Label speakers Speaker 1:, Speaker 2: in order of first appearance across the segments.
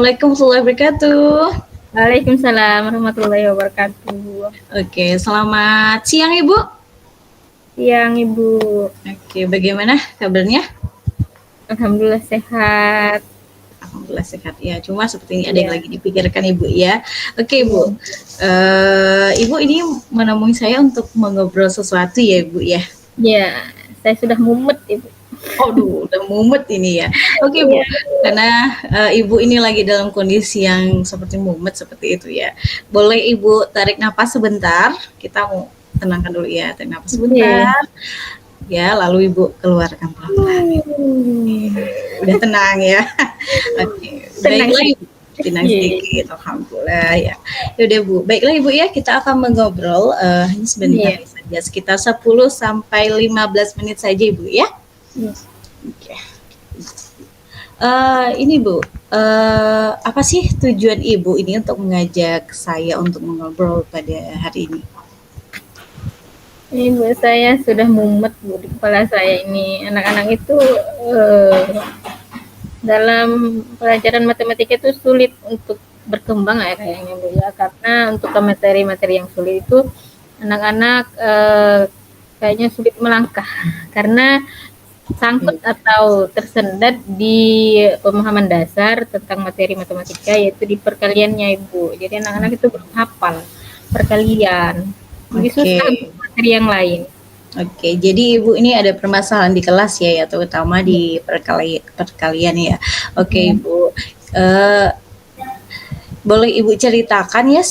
Speaker 1: Assalamualaikum warahmatullahi wabarakatuh.
Speaker 2: Waalaikumsalam warahmatullahi wabarakatuh.
Speaker 1: Oke, selamat siang Ibu.
Speaker 2: Siang Ibu.
Speaker 1: Oke, bagaimana kabarnya?
Speaker 2: Alhamdulillah sehat.
Speaker 1: Alhamdulillah sehat ya. Cuma sepertinya ada yang
Speaker 2: Iya.
Speaker 1: lagi dipikirkan Ibu ya. Oke
Speaker 2: Iya.
Speaker 1: Ibu, Ibu ini menemui saya untuk mengobrol sesuatu ya Ibu ya.
Speaker 2: Ya, saya sudah mumet Ibu.
Speaker 1: Aduh, udah mumet ini ya. Oke Bu,
Speaker 2: Iya.
Speaker 1: karena Ibu ini lagi dalam kondisi yang seperti mumet seperti itu ya. Boleh Ibu tarik napas sebentar. Kita mau tenangkan dulu ya, tarik napas
Speaker 2: Iya.
Speaker 1: sebentar. Ya, lalu Ibu keluarkan pelan-pelan. Udah tenang ya. Oke,
Speaker 2: Tenang
Speaker 1: baiklah
Speaker 2: sih.
Speaker 1: Ibu. Tenang
Speaker 2: Iya.
Speaker 1: sedikit, alhamdulillah ya. Yaudah Bu, baiklah Ibu ya, kita akan mengobrol hanya sebentar
Speaker 2: Iya.
Speaker 1: saja, sekitar 10 sampai 15 menit saja Ibu ya.
Speaker 2: Iya.
Speaker 1: Oke. Ini Bu, apa sih tujuan Ibu ini untuk mengajak saya untuk mengobrol pada hari ini?
Speaker 2: Ibu saya sudah mumet Bu di kepala saya ini. Anak-anak itu dalam pelajaran matematika itu sulit untuk berkembang ya kayaknya Bu ya, karena untuk ke materi-materi yang sulit itu anak-anak kayaknya sulit melangkah karena sangkut atau tersendat di pemahaman dasar tentang materi matematika, yaitu di perkaliannya Ibu. Jadi anak-anak itu belum hafal perkalian, jadi susah untuk materi yang lain.
Speaker 1: Oke, jadi Ibu ini ada permasalahan di kelas ya, terutama di perkalian ya. Oke Ibu, boleh Ibu ceritakan ya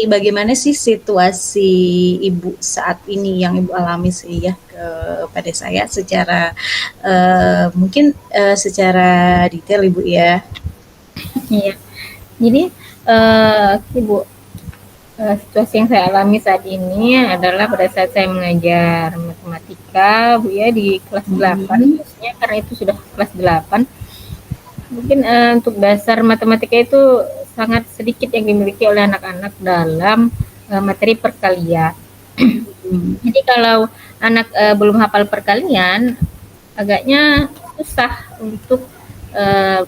Speaker 1: bagaimana sih situasi Ibu saat ini yang Ibu alami sih ya kepada saya secara mungkin secara detail Ibu ya.
Speaker 2: Iya, jadi Ibu, situasi yang saya alami saat ini adalah pada saat saya mengajar matematika Bu ya di kelas 8, khususnya karena itu sudah kelas 8. Mungkin untuk dasar matematika itu sangat sedikit yang dimiliki oleh anak-anak dalam materi perkalian. Jadi kalau anak belum hafal perkalian, agaknya susah untuk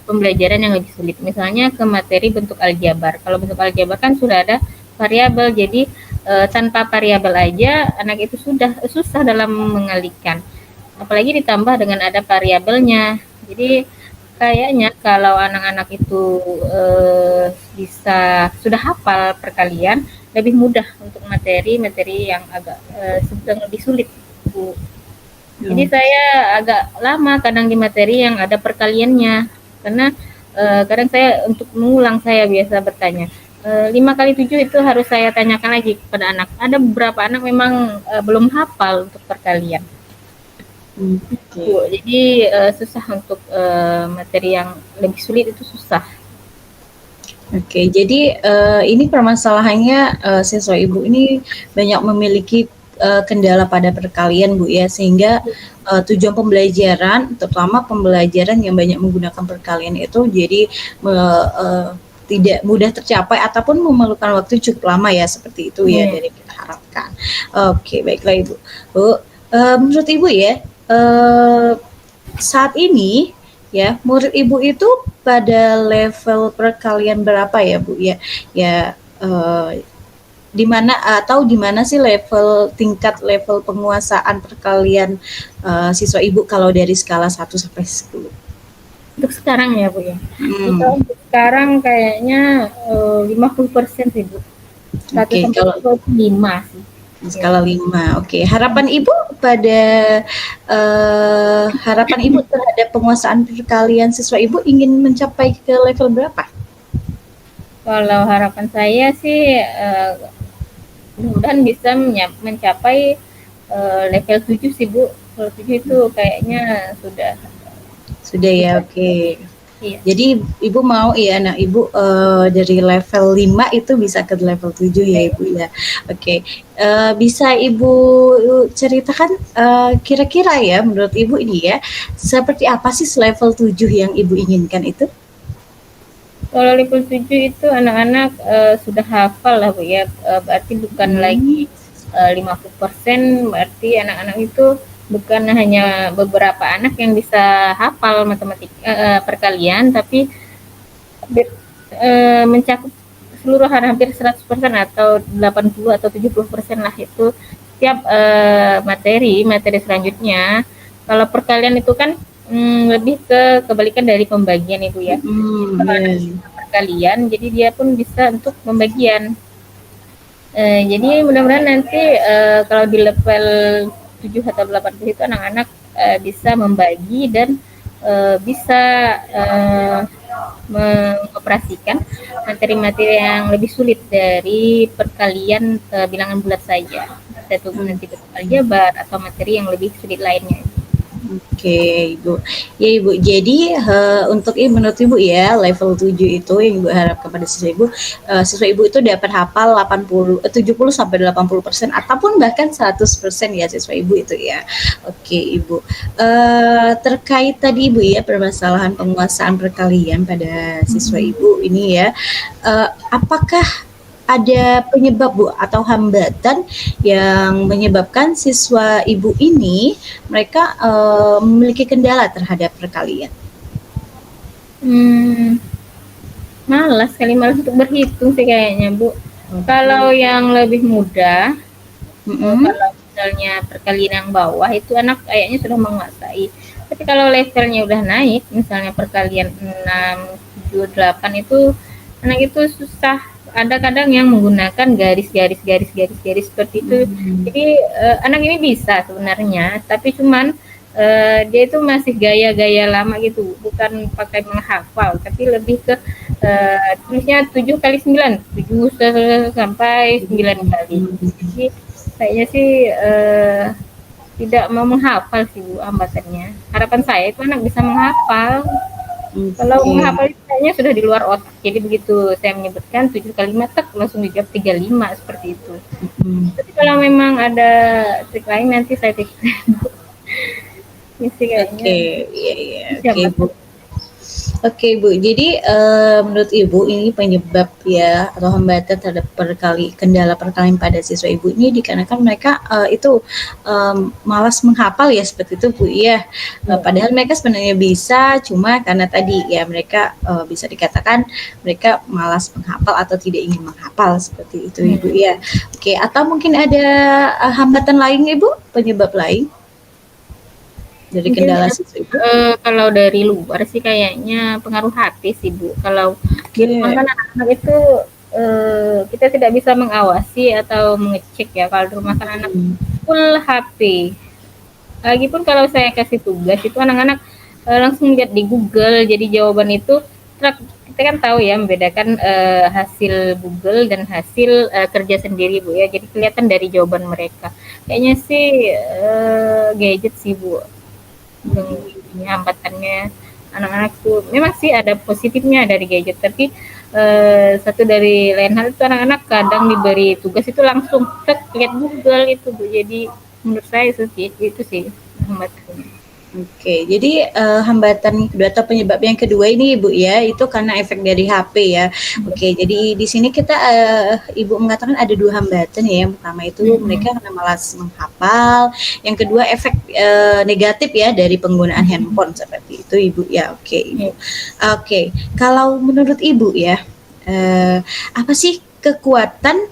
Speaker 2: pembelajaran yang lebih sulit. Misalnya ke materi bentuk aljabar. Kalau bentuk aljabar kan sudah ada variabel, jadi tanpa variabel aja anak itu sudah susah dalam mengalihkan. Apalagi ditambah dengan ada variabelnya. Jadi kayaknya kalau anak-anak itu bisa sudah hafal perkalian, lebih mudah untuk materi-materi yang agak sedang lebih sulit, Bu. Jadi saya agak lama kadang di materi yang ada perkaliannya, karena kadang saya untuk mengulang saya biasa bertanya. 5 kali 7 itu harus saya tanyakan lagi kepada anak. Ada beberapa anak memang belum hafal untuk perkalian. Jadi susah untuk materi yang lebih sulit itu susah.
Speaker 1: Oke, jadi ini permasalahannya siswa Ibu ini banyak memiliki kendala pada perkalian Bu ya, sehingga tujuan pembelajaran, terutama pembelajaran yang banyak menggunakan perkalian itu jadi tidak mudah tercapai ataupun memerlukan waktu cukup lama ya, seperti itu ya dari kita harapkan. Oke, baiklah Ibu. Bu, menurut Ibu ya, saat ini ya murid Ibu itu pada level perkalian berapa ya Bu ya? Ya di mana atau di mana sih tingkat level penguasaan perkalian siswa Ibu kalau dari skala 1 sampai 10?
Speaker 2: Untuk sekarang ya Bu ya. Untuk sekarang kayaknya 50% sih Bu. 1 sampai 5 sih.
Speaker 1: Skala 5. Oke. Harapan Ibu terhadap penguasaan perkalian siswa Ibu ingin mencapai ke level berapa?
Speaker 2: Kalau harapan saya sih mudah-mudahan bisa mencapai level 7 sih Bu. Level 7 itu kayaknya
Speaker 1: sudah ya, oke.
Speaker 2: Iya.
Speaker 1: Jadi Ibu mau ya anak Ibu dari level 5 itu bisa ke level 7 ya Ibu ya. Oke. Bisa Ibu ceritakan kira-kira ya menurut Ibu ini ya, seperti apa sih level 7 yang Ibu inginkan itu?
Speaker 2: Kalau level 7 itu anak-anak sudah hafal lah Bu ya, berarti bukan lagi 50%, berarti anak-anak itu bukan hanya beberapa anak yang bisa hafal matematika perkalian, tapi mencakup seluruhan hampir 100% atau 80 atau 70% lah itu setiap materi selanjutnya. Kalau perkalian itu kan lebih ke kebalikan dari pembagian Ibu ya. Kalau anak perkalian, jadi dia pun bisa untuk pembagian. Jadi mudah-mudahan nanti kalau di level 7 atau 80 itu anak-anak bisa membagi dan bisa mengoperasikan materi-materi yang lebih sulit dari perkalian bilangan bulat saja. Satu nanti aljabar atau materi yang lebih sulit lainnya.
Speaker 1: Oke, Ibu. Ya, Ibu. Jadi untuk menurut Ibu ya, level 7 itu yang Ibu harapkan pada siswa Ibu itu dapat hafal 70 sampai 80% ataupun bahkan 100% ya siswa Ibu itu ya. Oke, Ibu. Terkait tadi Ibu ya permasalahan penguasaan perkalian pada siswa Ibu ini ya, apakah ada penyebab Bu atau hambatan yang menyebabkan siswa Ibu ini mereka memiliki kendala terhadap perkalian?
Speaker 2: Malas untuk berhitung sih kayaknya Bu. Kalau yang lebih mudah, kalau misalnya perkalian yang bawah itu anak kayaknya sudah menguasai. Tapi kalau levelnya udah naik, misalnya perkalian 6, 7, 8 itu anak itu susah. Ada kadang yang menggunakan garis-garis seperti itu. Jadi anak ini bisa sebenarnya, tapi cuman dia itu masih gaya-gaya lama gitu, bukan pakai menghafal, tapi lebih ke tulisnya 7 kali 9, 7 sampai 9 kali. Jadi kayaknya sih tidak mau menghafal sih Bu hambatannya. Harapan saya itu anak bisa menghafal. Kalau menghafal itu kayaknya sudah di luar otak. Jadi begitu saya menyebutkan 7 kali 5 tak langsung dijawab 35 seperti itu. Tapi kalau memang ada trik lain nanti saya pikirkan Bu.
Speaker 1: Oke, iya. Oke, Bu. Oke Bu, jadi menurut Ibu ini penyebab ya atau hambatan terhadap kendala perkalian pada siswa Ibu ini dikarenakan mereka itu malas menghafal ya seperti itu Bu ya. Padahal mereka sebenarnya bisa, cuma karena tadi ya mereka bisa dikatakan mereka malas menghafal atau tidak ingin menghafal seperti itu Ibu ya. Oke, atau mungkin ada hambatan lain Ibu, penyebab lain? Dari kendala siswa Ibu?
Speaker 2: Kalau dari luar sih kayaknya pengaruh hati sih Bu. Kalau di rumah kan anak-anak itu kita tidak bisa mengawasi atau mengecek ya. Kalau di rumah kan anak full HP. Lagipun kalau saya kasih tugas itu anak-anak langsung lihat di Google. Jadi jawaban itu kita kan tahu ya membedakan hasil Google dan hasil kerja sendiri Bu ya. Jadi kelihatan dari jawaban mereka. Kayaknya sih gadget sih Bu. Hambatannya anak-anak tuh memang sih ada positifnya dari gadget, tapi satu dari lain hal itu anak-anak kadang diberi tugas itu langsung lihat Google itu Bu. Jadi menurut saya itu sih hambatannya.
Speaker 1: Oke, jadi hambatan kedua atau penyebab yang kedua ini Ibu ya, itu karena efek dari HP ya. Oke, jadi di sini kita Ibu mengatakan ada dua hambatan ya. Yang pertama itu mereka karena malas menghafal, yang kedua efek negatif ya dari penggunaan handphone seperti itu Ibu ya. Oke, Ibu. Oke, kalau menurut Ibu ya, apa sih kekuatan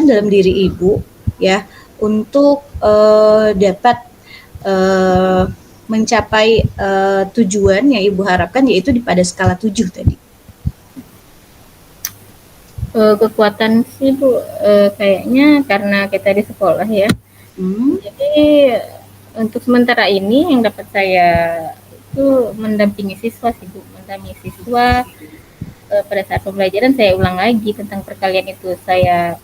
Speaker 1: dalam diri Ibu ya untuk dapat mencapai tujuan yang Ibu harapkan yaitu pada skala 7 tadi?
Speaker 2: Kekuatan sih Bu, kayaknya karena kita di sekolah ya. Jadi untuk sementara ini yang dapat saya itu mendampingi siswa sih Bu, pada saat pembelajaran saya ulang lagi tentang perkalian itu, saya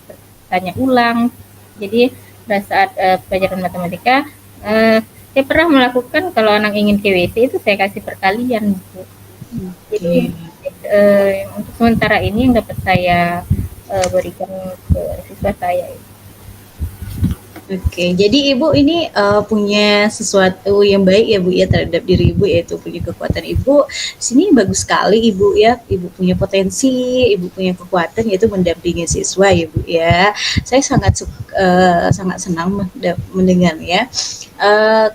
Speaker 2: tanya ulang. Jadi pada saat pelajaran matematika saya pernah melakukan kalau anak ingin ke WC itu saya kasih perkalian Bu. Jadi untuk sementara ini yang dapat saya berikan ke siswa saya.
Speaker 1: Oke, jadi Ibu ini, punya sesuatu yang baik ya Bu ya terhadap diri Ibu, yaitu punya kekuatan Ibu. Sini bagus sekali Ibu ya, Ibu punya potensi, Ibu punya kekuatan yaitu mendampingi siswa ya Bu ya. Saya sangat senang mendengarnya.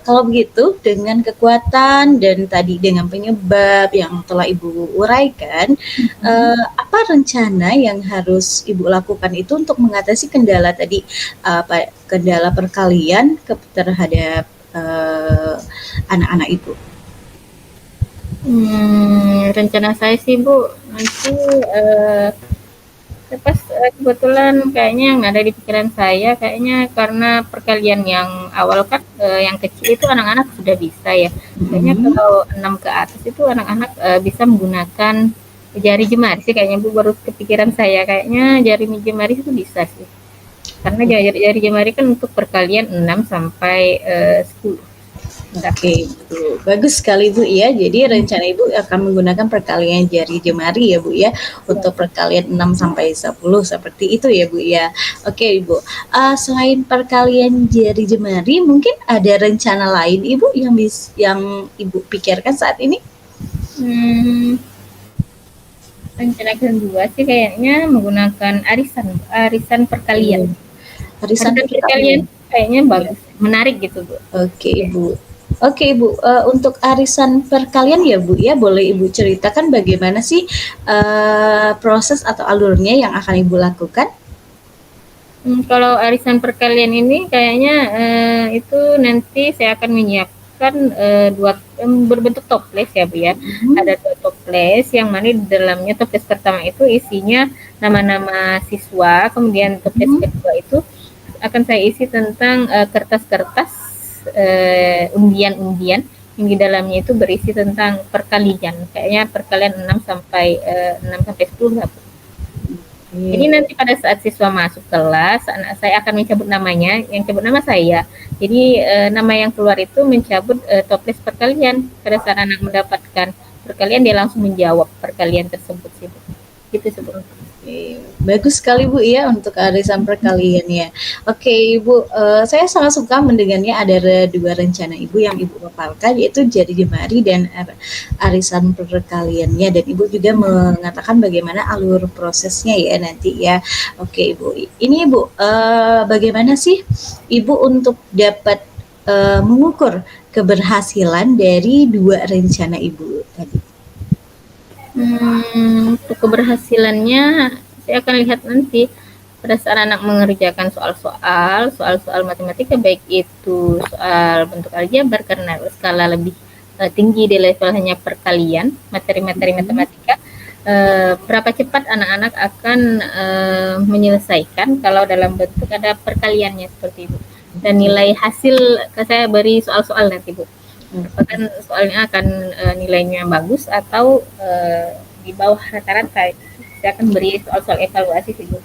Speaker 1: Kalau begitu dengan kekuatan dan tadi dengan penyebab yang telah Ibu uraikan, apa rencana yang harus Ibu lakukan itu untuk mengatasi kendala tadi, kendala perkalian terhadap anak-anak Ibu?
Speaker 2: Rencana saya sih Bu, nanti pas kebetulan kayaknya yang ada di pikiran saya kayaknya karena perkalian yang awal kan yang kecil itu anak-anak sudah bisa ya. Kayaknya kalau 6 ke atas itu anak-anak bisa menggunakan jari jemari sih kayaknya Bu, baru kepikiran saya kayaknya jari jemari itu bisa sih. Karena jari jemari kan untuk perkalian 6 sampai 10.
Speaker 1: Oke, Bu. Bagus sekali Bu ya. Jadi rencana Ibu akan menggunakan perkalian jari jemari ya Bu ya untuk perkalian 6 sampai 10 seperti itu ya Bu ya. Oke Ibu. Selain perkalian jari jemari, mungkin ada rencana lain Ibu yang Ibu pikirkan saat ini?
Speaker 2: Rencana kedua sih kayaknya menggunakan arisan perkalian. Arisan perkalian kayaknya bagus, menarik gitu Bu.
Speaker 1: Oke Ibu. Oke Ibu, untuk arisan perkalian ya Bu ya, boleh Ibu ceritakan bagaimana sih proses atau alurnya yang akan Ibu lakukan?
Speaker 2: Kalau arisan perkalian ini kayaknya itu nanti saya akan menyiapkan berbentuk toples ya Bu ya. Ada 2 toples yang mana di dalamnya toples pertama itu isinya nama-nama siswa, kemudian toples kedua itu akan saya isi tentang kertas-kertas undian-undian yang di dalamnya itu berisi tentang perkalian. Kayaknya perkalian 6 sampai 10 lah. Jadi nanti pada saat siswa masuk kelas, anak saya akan mencabut namanya, yang cabut nama saya. Jadi nama yang keluar itu mencabut toples perkalian. Pada saat anak mendapatkan perkalian, dia langsung menjawab perkalian tersebut sih. Gitu sebetulnya.
Speaker 1: Bagus sekali Bu ya untuk arisan perkalian ya. Oke Ibu, saya sangat suka mendengarnya ada 2 rencana Ibu yang Ibu paparkan yaitu jari jemari dan arisan perkaliannya, dan Ibu juga mengatakan bagaimana alur prosesnya ya nanti ya. Oke Ibu, ini Ibu bagaimana sih Ibu untuk dapat mengukur keberhasilan dari 2 rencana Ibu tadi?
Speaker 2: Untuk keberhasilannya saya akan lihat nanti pada saat anak mengerjakan soal-soal matematika, baik itu soal bentuk aljabar karena skala lebih tinggi di level hanya perkalian, materi-materi matematika, berapa cepat anak-anak akan menyelesaikan kalau dalam bentuk ada perkaliannya seperti itu. Dan nilai hasil saya beri soal-soal nanti Bu. Apakah soalnya akan nilainya bagus atau di bawah rata-rata. Saya akan beri soal-soal evaluasi sih Bu.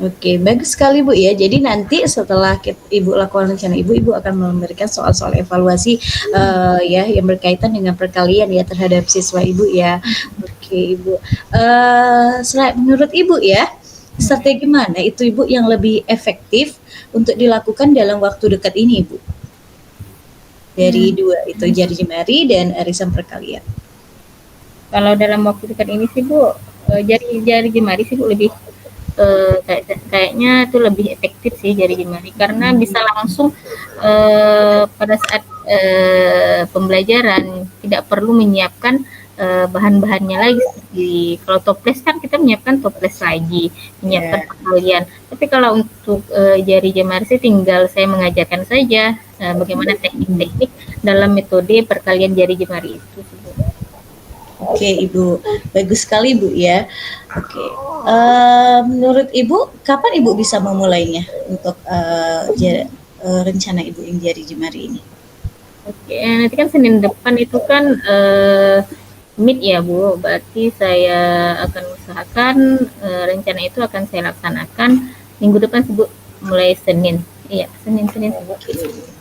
Speaker 1: Oke, bagus sekali Bu ya. Jadi nanti setelah Ibu lakukan rencana Ibu akan memberikan soal-soal evaluasi ya yang berkaitan dengan perkalian ya terhadap siswa Ibu ya. Oke Ibu. Selain menurut Ibu ya, strategi mana itu Ibu yang lebih efektif untuk dilakukan dalam waktu dekat ini Ibu? Dari 2 itu jari jemari dan arisan perkalian.
Speaker 2: Kalau dalam waktu dekat ini sih Bu, jari jemari sih Bu lebih kayaknya itu lebih efektif sih jari jemari karena bisa langsung pada saat pembelajaran tidak perlu menyiapkan bahan-bahannya lagi. Seperti kalau toples kan kita menyiapkan toples lagi, menyiapkan perkalian. Tapi kalau untuk jari jemari sih tinggal saya mengajarkan saja bagaimana teknik-teknik dalam metode perkalian jari jemari itu.
Speaker 1: Oke Ibu, bagus sekali Bu ya. Oke, menurut Ibu kapan Ibu bisa memulainya untuk rencana Ibu yang jari jemari ini? Oke,
Speaker 2: nanti kan Senin depan itu kan Meet ya Bu, berarti saya akan usahakan rencana itu akan saya laksanakan minggu depan Bu, mulai Senin. Iya, Senin Bu.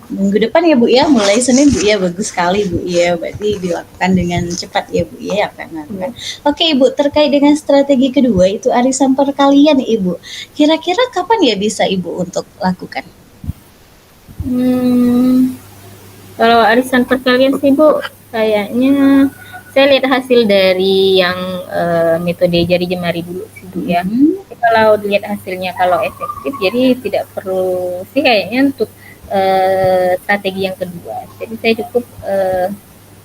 Speaker 1: Minggu depan ya Bu ya, mulai Senin Bu ya, bagus sekali Bu ya, berarti dilakukan dengan cepat ya Bu ya apa yang lakukan. Oke Ibu, terkait dengan strategi kedua itu arisan perkalian Ibu, kira-kira kapan ya bisa Ibu untuk lakukan?
Speaker 2: Hmm, kalau arisan perkalian sih Bu, kayaknya saya lihat hasil dari yang metode jari jemari dulu sih Bu ya.
Speaker 1: Mhm.
Speaker 2: Jadi kalau dilihat hasilnya kalau efektif, jadi tidak perlu sih kayaknya untuk strategi yang kedua. Jadi saya cukup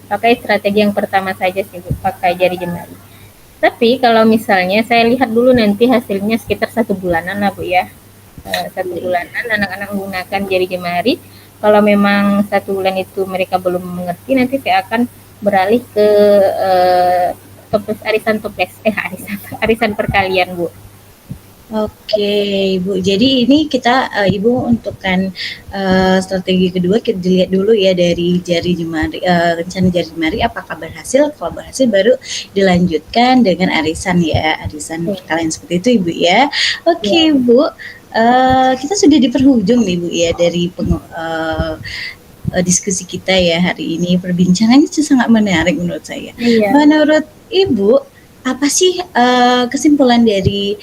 Speaker 2: pakai strategi yang pertama saja sih Bu, pakai jari jemari. Tapi kalau misalnya saya lihat dulu nanti hasilnya sekitar 1 bulanan lah Bu ya. 1 bulanan anak-anak menggunakan jari jemari. Kalau memang 1 bulan itu mereka belum mengerti, nanti saya akan beralih ke toples arisan perkalian Bu.
Speaker 1: Oke, Ibu. Jadi ini kita Ibu untukkan strategi kedua kita dilihat dulu ya dari jari jemari rencana jari jemari apakah berhasil. Kalau berhasil baru dilanjutkan dengan arisan ya, arisan perkalian seperti itu Ibu ya. Oke, Ibu. Kita sudah di penghujung nih Bu ya dari diskusi kita ya hari ini. Perbincangannya sangat menarik menurut saya.
Speaker 2: Iya.
Speaker 1: Menurut Ibu, apa sih kesimpulan dari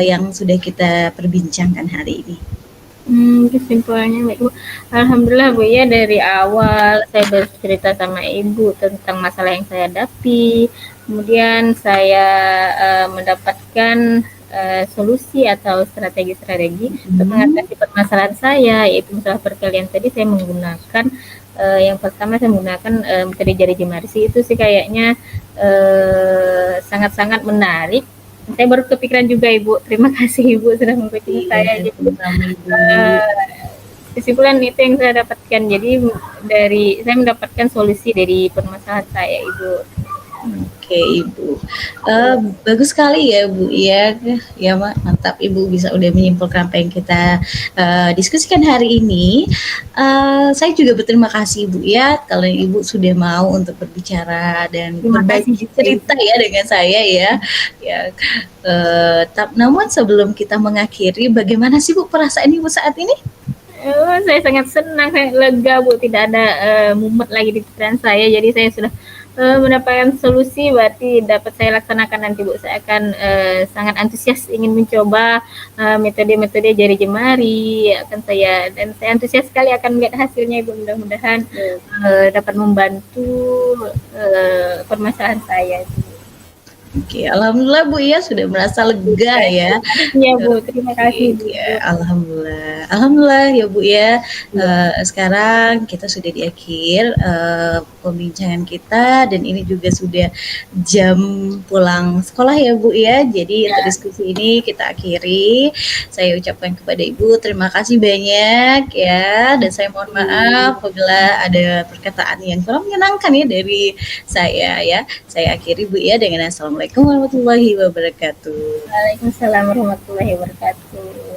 Speaker 1: yang sudah kita perbincangkan hari ini?
Speaker 2: Kesimpulannya Ibu, alhamdulillah Bu ya, dari awal saya bercerita sama Ibu tentang masalah yang saya hadapi, kemudian saya mendapatkan solusi atau strategi-strategi untuk mengatasi permasalahan saya, yaitu masalah perkalian tadi. Saya menggunakan yang pertama saya menggunakan metode jari jemari itu sih kayaknya sangat-sangat menarik. Saya baru kepikiran juga Ibu. Terima kasih Ibu sudah mengikuti saya. Jadi kesimpulan itu yang saya dapatkan. Jadi saya mendapatkan solusi dari permasalahan saya Ibu.
Speaker 1: Oke Ibu, bagus sekali ya Bu ya, ya mantap Ibu bisa udah menyimpulkan apa yang kita diskusikan hari ini. Saya juga berterima kasih Bu ya kalau Ibu sudah mau untuk berbicara dan berbagi cerita ya dengan saya ya. Namun sebelum kita mengakhiri, bagaimana sih Bu perasaan Ibu saat ini?
Speaker 2: Saya sangat senang, saya lega Bu, tidak ada mumet lagi di pikiran saya. Jadi saya sudah mendapatkan solusi, berarti dapat saya laksanakan nanti Bu. Saya akan sangat antusias ingin mencoba metode-metode jari jemari dan saya antusias sekali akan melihat hasilnya Ibu. Mudah-mudahan dapat membantu permasalahan saya.
Speaker 1: Oke, alhamdulillah Bu ya sudah merasa lega ya.
Speaker 2: Iya Bu, terima kasih Bu.
Speaker 1: Ya, alhamdulillah ya Bu ya. Sekarang kita sudah di akhir pembincangan kita dan ini juga sudah jam pulang sekolah ya Bu ya. Jadi diskusi ini kita akhiri. Saya ucapkan kepada Ibu terima kasih banyak ya, dan saya mohon maaf apabila ada perkataan yang kurang menyenangkan ya dari saya ya. Saya akhiri Bu ya dengan assalamualaikum warahmatullahi wabarakatuh.
Speaker 2: Waalaikumsalam warahmatullahi wabarakatuh.